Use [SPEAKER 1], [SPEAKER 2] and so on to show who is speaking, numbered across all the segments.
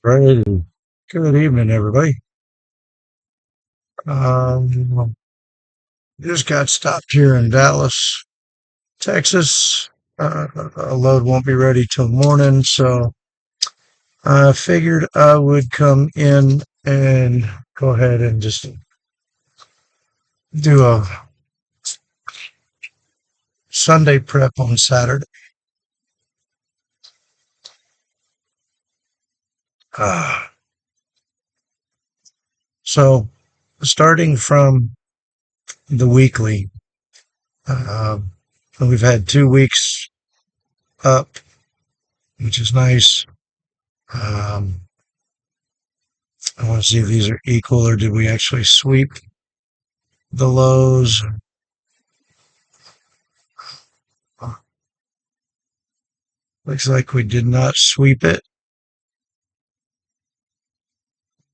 [SPEAKER 1] Right. Good evening, everybody. Um, just got stopped here in Dallas, Texas. A load won't be ready till morning, so I figured I would come in and go ahead and just do a Sunday prep on Saturday. Uh, so starting from the weekly, uh, we've had 2 weeks up, which is nice. Um, I want to see if these are equal or did we actually sweep the lows. Looks like we did not sweep it.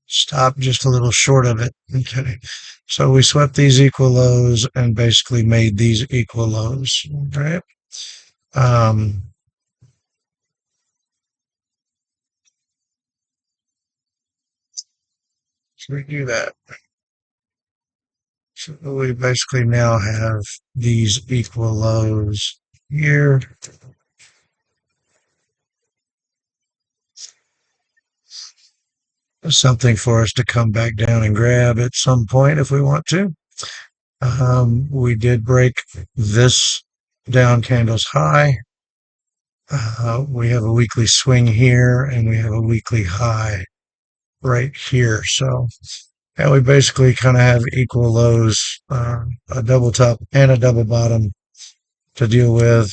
[SPEAKER 1] Stopped just a little short of it. Okay. So we swept these equal lows and basically made these equal lows. Okay. Um, so we do that. So we basically now have these equal lows here. Something for us to come back down and grab at some point if we want to. We did break this down candle's high. We have a weekly swing here and we have a weekly high right here. So, and we basically kind of have equal lows, a double top and a double bottom to deal with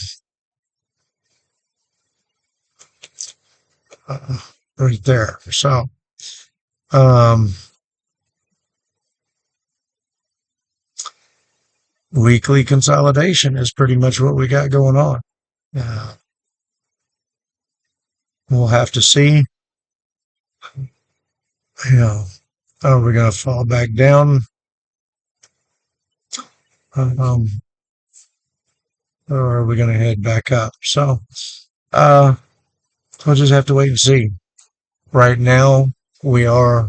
[SPEAKER 1] uh, right there. So, um, weekly consolidation is pretty much what we got going on. Uh, we'll have to see, you know, are we going to fall back down? Um, or are we going to head back up? So, uh, we'll just have to wait and see. Right now, we are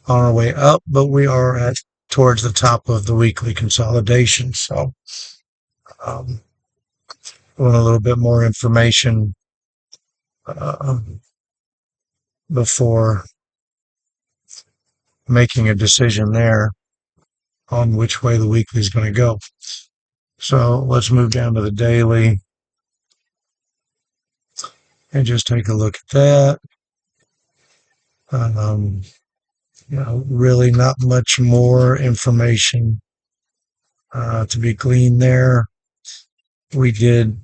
[SPEAKER 1] on our way up, but we are at towards the top of the weekly consolidation. So, um, want a little bit more information uh, before making a decision there on which way the weekly is going to go. So let's move down to the daily and just take a look at that. Um, really not much more information to be gleaned there. We did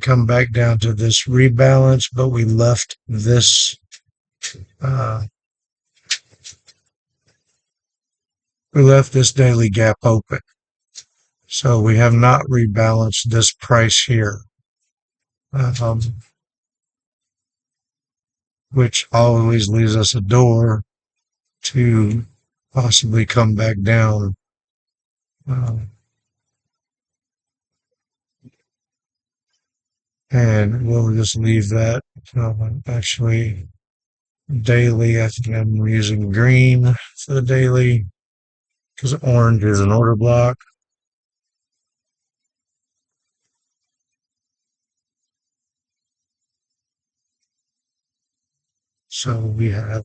[SPEAKER 1] come back down to this rebalance, but we left this uh, daily gap open. So we have not rebalanced this price here, um, which always leaves us a door to possibly come back down. And we'll just leave that. Actually, daily, I think I'm using green for the daily because orange is an order block. So we have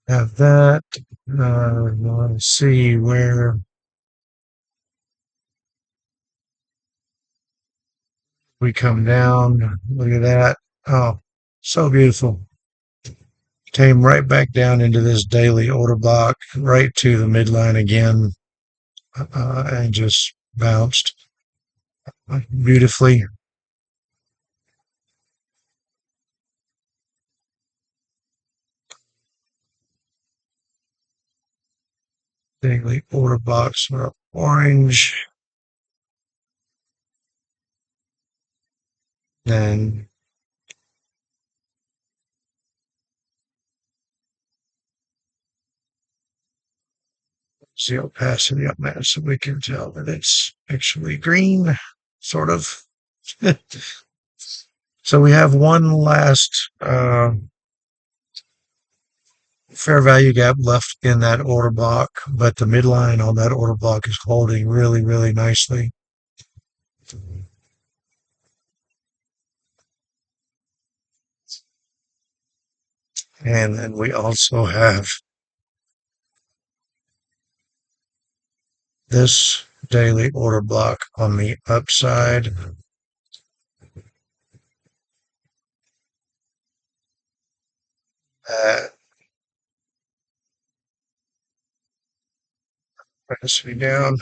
[SPEAKER 1] that. Let's see where we come down. Look at that. Oh, so beautiful. Came right back down into this daily order block, right to the midline again, and just bounced beautifully. Daily order blocks are orange. Then see opacity on that so we can tell that it's actually green, sort of. So we have one last fair value gap left in that order block, but the midline on that order block is holding really, really nicely. And then we also have this daily order block on the upside. Press me down.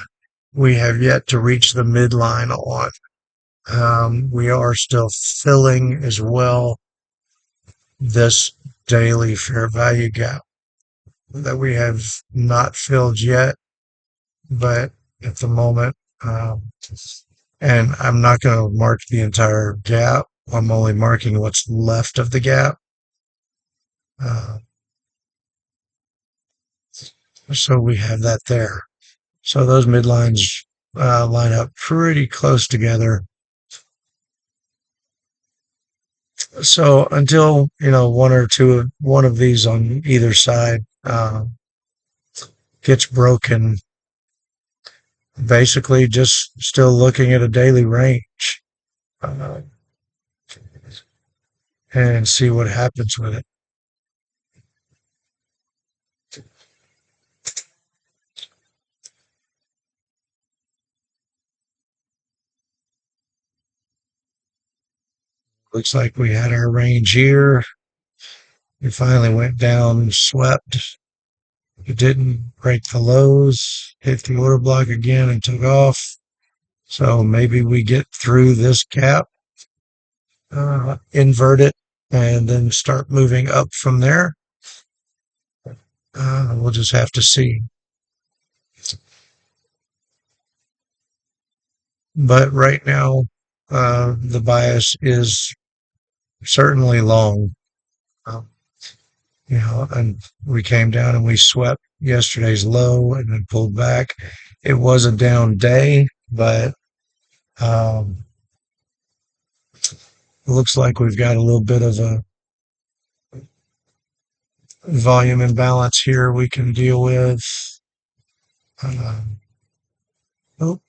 [SPEAKER 1] We have yet to reach the midline on. We are still filling as well this daily fair value gap that we have not filled yet, but at the moment, um, and I'm not going to mark the entire gap. I'm only marking what's left of the gap. Uh, so we have that there. So those midlines line up pretty close together. So until one of these on either side gets broken, basically just still looking at a daily range uh, and see what happens with it. Looks like we had our range here. We finally went down, swept. It didn't break the lows, hit the order block again and took off. So maybe we get through this gap, invert it, and then start moving up from there. We'll just have to see. But right now, the bias is certainly long. Um, and we came down and we swept yesterday's low and then pulled back. It was a down day, but um, it looks like we've got a little bit of a volume imbalance here we can deal with. Um, oh,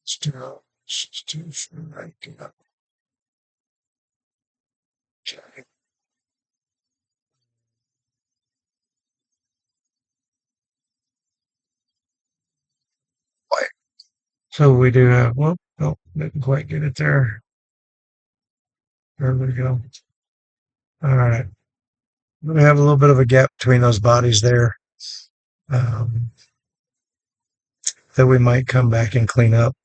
[SPEAKER 1] still, right. So we do have, well, no, didn't quite get it there. There we go. All right. We have a little bit of a gap between those bodies there um, that we might come back and clean up.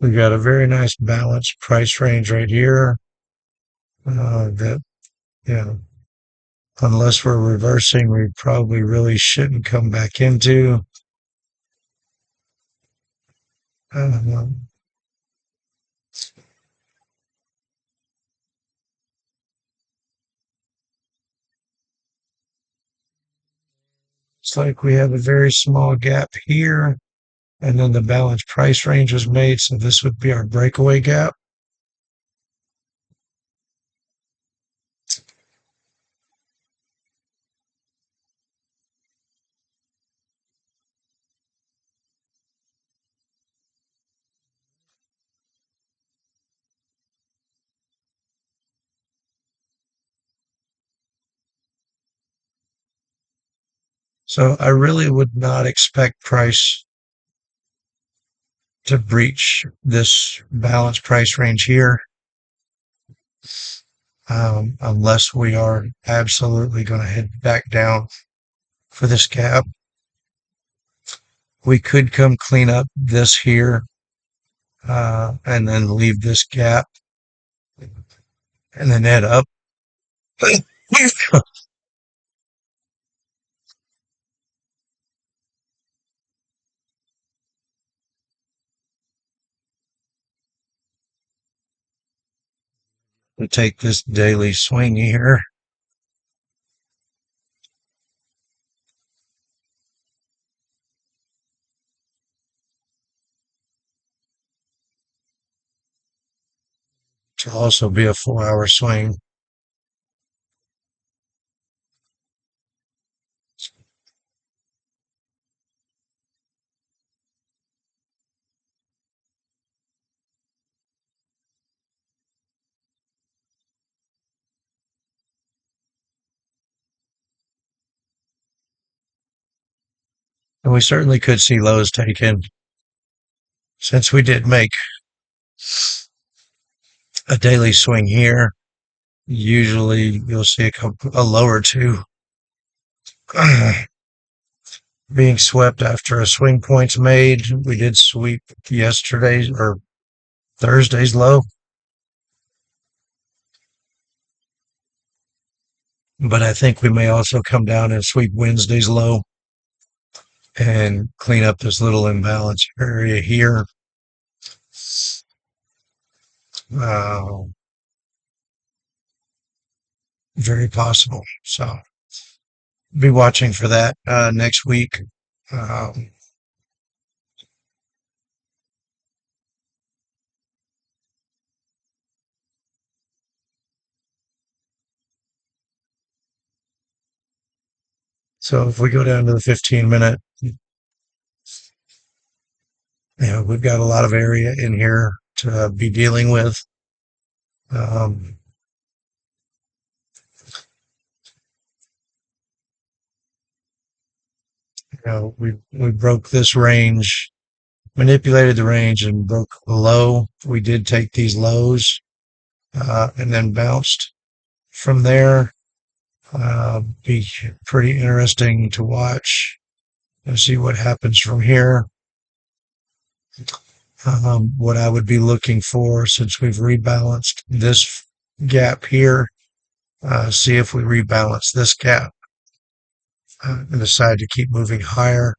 [SPEAKER 1] We've got a very nice balanced price range right here that, you know, unless we're reversing, we probably really shouldn't come back into. Um, it's like we have a very small gap here, and then the balanced price range was made, so this would be our breakaway gap. So I really would not expect price to breach this balanced price range here, unless we are absolutely going to head back down for this gap. We could come clean up this here, and then leave this gap and then head up. to take this daily swing here. To also be a 4-hour swing. And we certainly could see lows taken since we did make a daily swing here. Usually you'll see a low or two being swept after a swing point's made. We did sweep yesterday's or Thursday's low, but I think we may also come down and sweep Wednesday's low and clean up this little imbalance area here. Uh, Very possible. So be watching for that next week. Um, so if we go down to the 15-minute, we've got a lot of area in here to be dealing with. Um, we broke this range, manipulated the range and broke the low. We did take these lows, and then bounced from there. Be pretty interesting to watch and see what happens from here. What I would be looking for since we've rebalanced this gap here, see if we rebalance this gap and decide to keep moving higher.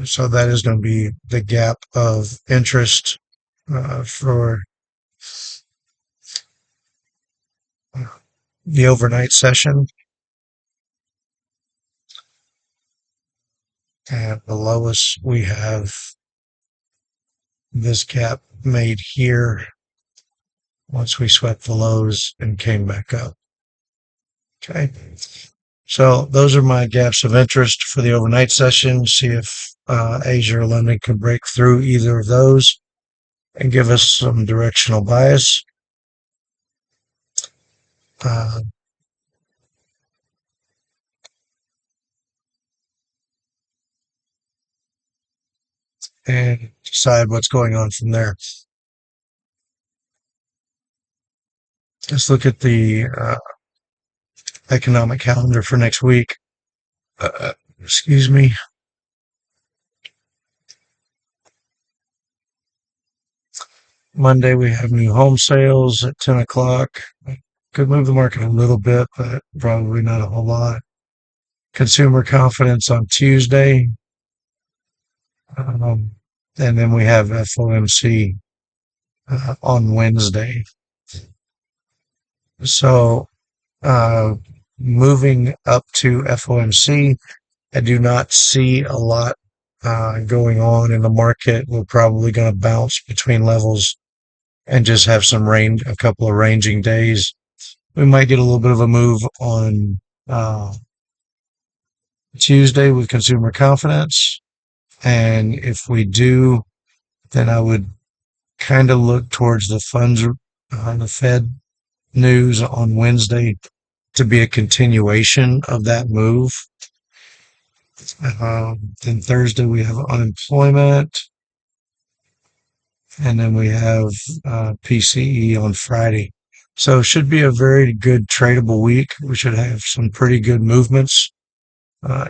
[SPEAKER 1] So that is going to be the gap of interest for the overnight session. And below us, we have this gap made here once we swept the lows and came back up. Okay. So those are my gaps of interest for the overnight session. See if Asia or London can break through either of those and give us some directional bias. Uh, and decide what's going on from there. Let's look at the economic calendar for next week. Excuse me. Monday, we have new home sales at 10 o'clock. Could move the market a little bit, but probably not a whole lot. Consumer confidence on Tuesday. And then we have FOMC on Wednesday. So moving up to FOMC, I do not see a lot going on in the market. We're probably going to bounce between levels and just have a couple of ranging days. We might get a little bit of a move on Tuesday with consumer confidence. And if we do, then I would kind of look towards the funds, the Fed news on Wednesday to be a continuation of that move. Then Thursday we have unemployment, and then we have PCE on Friday. So it should be a very good tradable week. We should have some pretty good movements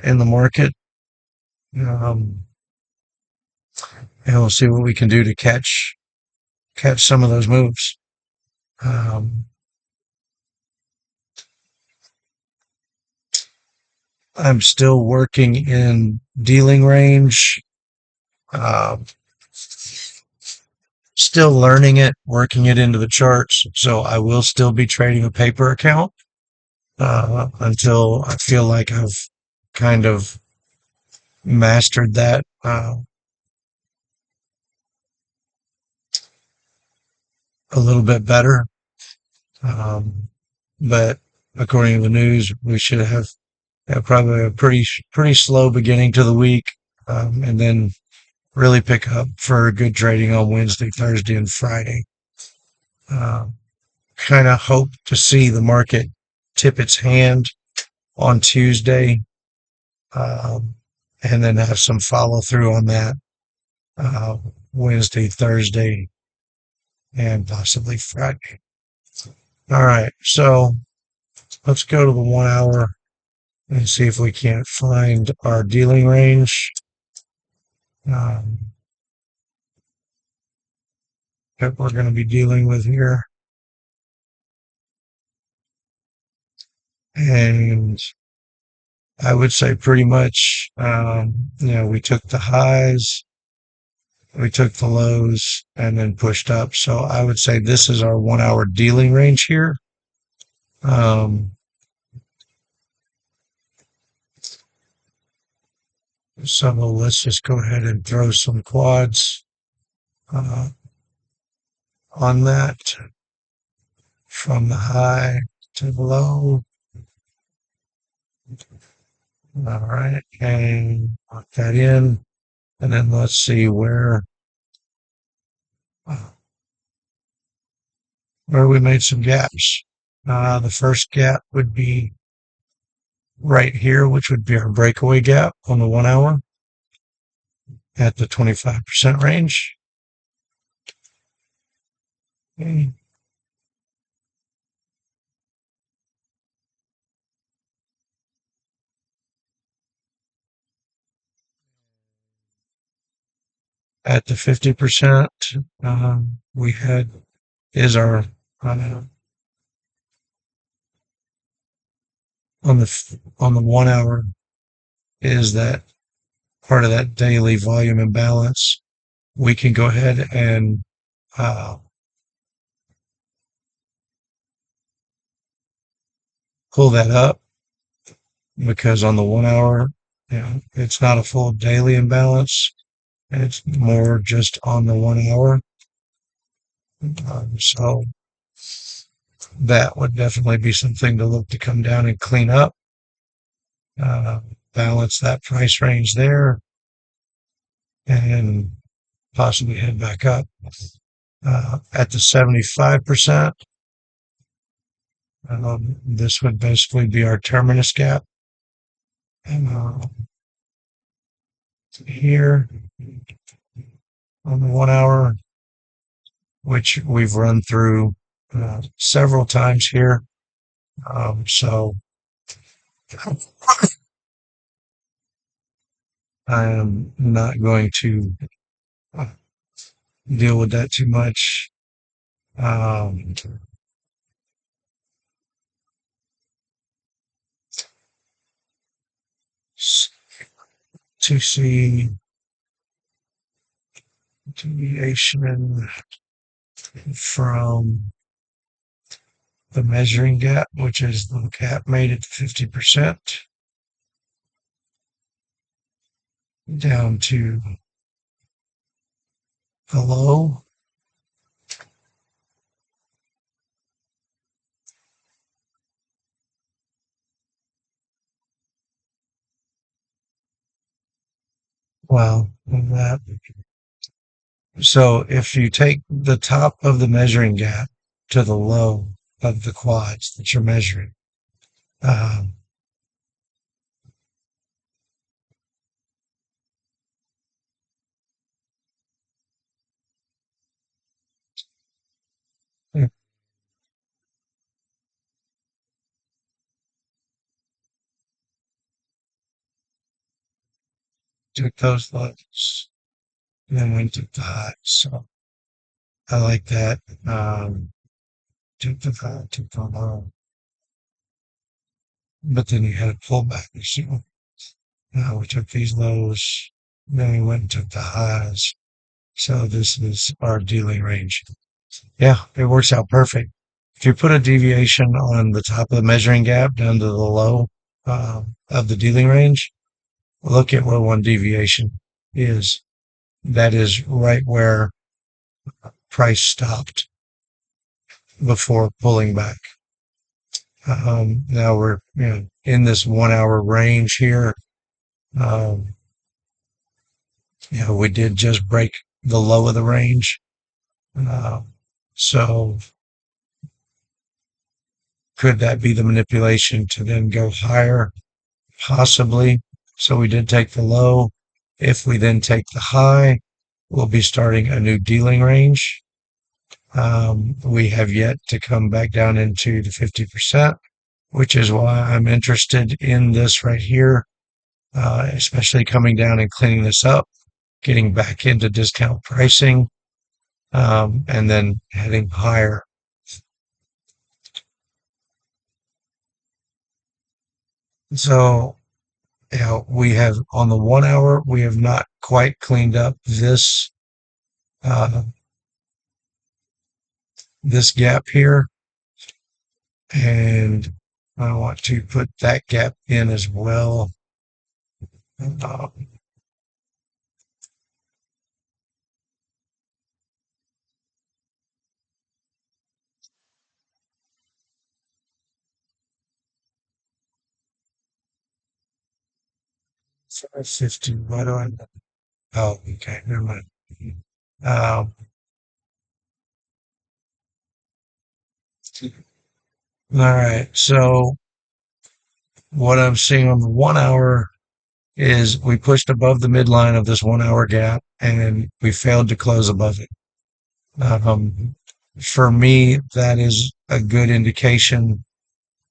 [SPEAKER 1] in the market. And we'll see what we can do to catch some of those moves. I'm still working in dealing range. still learning it, working it into the charts. So I will still be trading a paper account until I feel like I've kind of mastered that a little bit better. Um, but according to the news, we should have probably a pretty slow beginning to the week, and then really pick up for good trading on Wednesday, Thursday, and Friday. Kind of hope to see the market tip its hand on Tuesday, um, and then have some follow through on that uh, Wednesday, Thursday, and possibly Friday. All right, so let's go to the 1 hour and see if we can't find our dealing range um, that we're going to be dealing with here. And I would say pretty much, we took the highs, we took the lows, and then pushed up. So I would say this is our 1 hour dealing range here. Um, so let's just go ahead and throw some quads uh, on that from the high to the low. All right, and lock that in, and then let's see where we made some gaps. The first gap would be right here, which would be our breakaway gap on the 1 hour at the 25% range. Okay. At the 50%, we had is our uh, on the 1 hour is that part of that daily volume imbalance. We can go ahead and uh, pull that up because on the 1 hour, it's not a full daily imbalance. It's more just on the 1 hour. So that would definitely be something to look to come down and clean up, uh, balance that price range there, and possibly head back up. At the 75%, this would basically be our terminus gap. And here on the 1 hour, which we've run through several times here. So I am not going to deal with that too much. Um, to see deviation from the measuring gap, which is the gap made at 50%, down to the low. Well, that. So if you take the top of the measuring gap to the low of the quads that you're measuring, um, took those lows, and then went to the highs. So I like that. Took the high, took the low, but then you had a pullback. So now we took these lows, then we went and took the highs. So this is our dealing range. Yeah, it works out perfect. If you put a deviation on the top of the measuring gap down to the low of the dealing range, look at where one deviation is. That is right where price stopped before pulling back. Now we're in this 1 hour range here. Um, we did just break the low of the range. Uh, so could that be the manipulation to then go higher? Possibly. So we did take the low. If we then take the high, we'll be starting a new dealing range. We have yet to come back down into the 50%, which is why I'm interested in this right here, especially coming down and cleaning this up, getting back into discount pricing, and then heading higher. So, we have on the 1 hour, we have not quite cleaned up uh, this gap here. And I want to put that gap in as well. Uh, 550. Why do I? Oh, okay. Never mind. Um, all right. So what I'm seeing on the 1 hour is we pushed above the midline of this 1 hour gap and we failed to close above it. Um, for me, that is a good indication.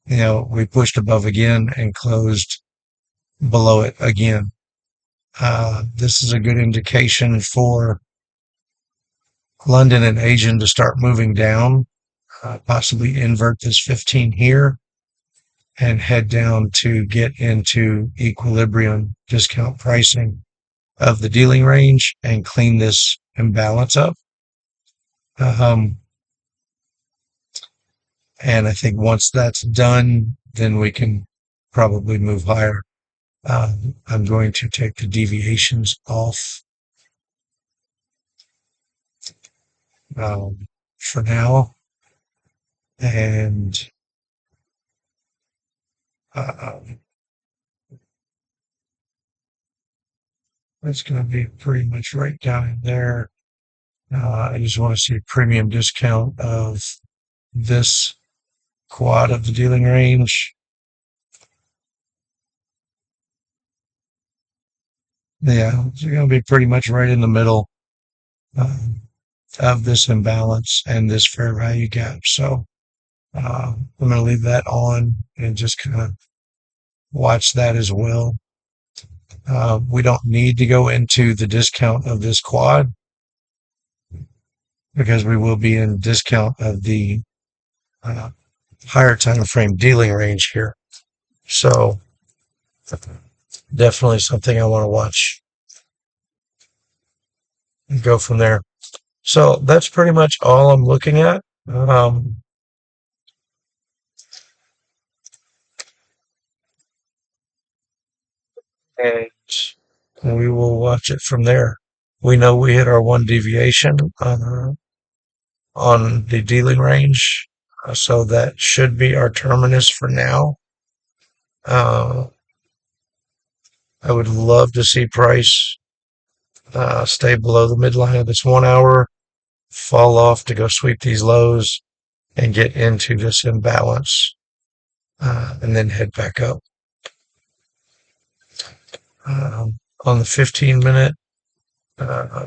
[SPEAKER 1] We pushed above again and closed below it again. This is a good indication for London and Asian to start moving down, possibly invert this 15 here and head down to get into equilibrium discount pricing of the dealing range and clean this imbalance up. Um, and I think once that's done, then we can probably move higher. I'm going to take the deviations off for now, and uh, it's going to be pretty much right down in there. I just want to see a premium discount of this quad of the dealing range. Yeah, it's going to be pretty much right in the middle um, of this imbalance and this fair value gap. So I'm going to leave that on and just kind of watch that as well. We don't need to go into the discount of this quad because we will be in discount of the uh, higher time frame dealing range here. So definitely something I want to watch and go from there. So that's pretty much all I'm looking at. And we will watch it from there. We know we hit our one deviation on the dealing range, so that should be our terminus for now. Uh, I would love to see price stay below the midline of this 1 hour, fall off to go sweep these lows, and get into this imbalance, and then head back up. On the 15-minute, uh,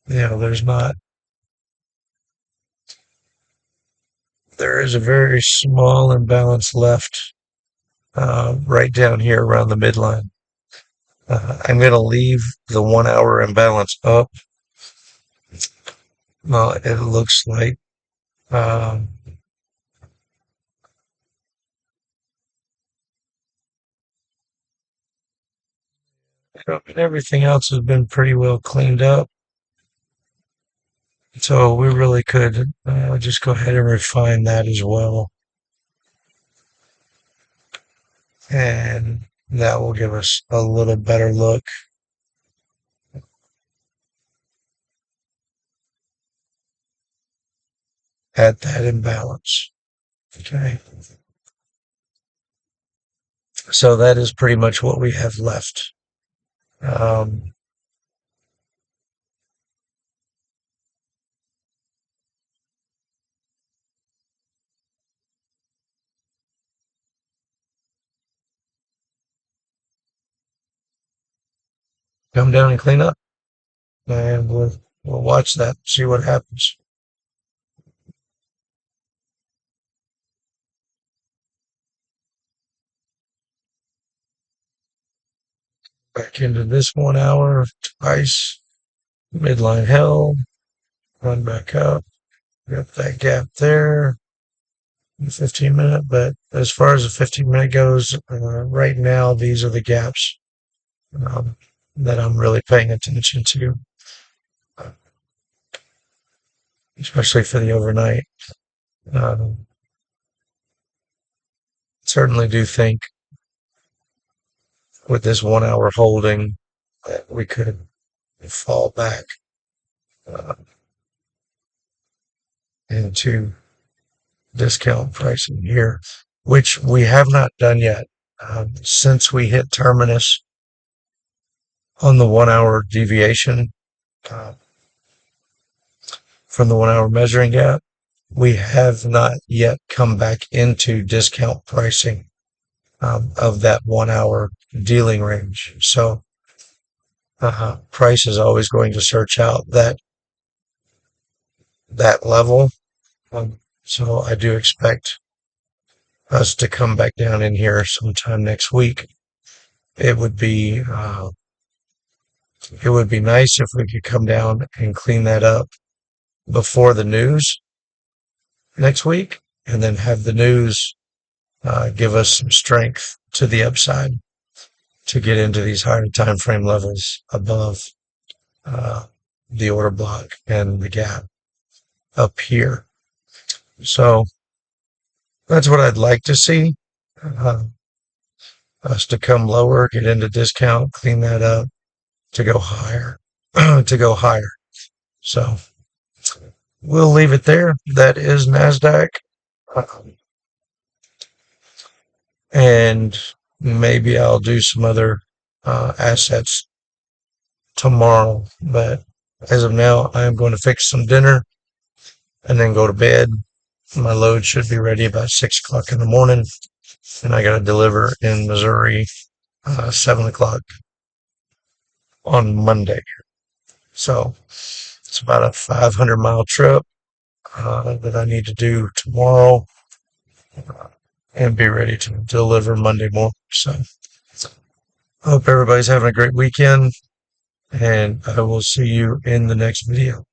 [SPEAKER 1] there's not. There is a very small imbalance left right down here around the midline. I'm going to leave the 1 hour imbalance up. Well, it looks like um, And everything else has been pretty well cleaned up. So we really could just go ahead and refine that as well. And that will give us a little better look at that imbalance. Okay. So that is pretty much what we have left. Um, Come down and clean up, and we'll watch that, see what happens. Back into this 1 hour twice, midline held, run back up, got that gap there, the 15 minute. But as far as the 15 minute goes, right now these are the gaps um, that I'm really paying attention to, especially for the overnight. Um, Certainly do think with this 1 hour holding that we could fall back uh, into discount pricing here, which we have not done yet. Since we hit terminus on the 1 hour deviation uh, from the 1 hour measuring gap, we have not yet come back into discount pricing of that 1 hour dealing range. So price is always going to search out that level. So I do expect us to come back down in here sometime next week. It would be nice if we could come down and clean that up before the news next week, and then have the news give us some strength to the upside to get into these higher time frame levels above uh, the order block and the gap up here. So that's what I'd like to see. Uh, us to come lower, get into discount, clean that up, to go higher, to go higher. So we'll leave it there. That is NASDAQ. And maybe I'll do some other assets tomorrow. But as of now, I am going to fix some dinner and then go to bed. My load should be ready about 6 o'clock in the morning, and I got to deliver in Missouri 7 o'clock on Monday. So it's about a 500-mile trip that I need to do tomorrow and be ready to deliver Monday morning. So I hope everybody's having a great weekend, and I will see you in the next video.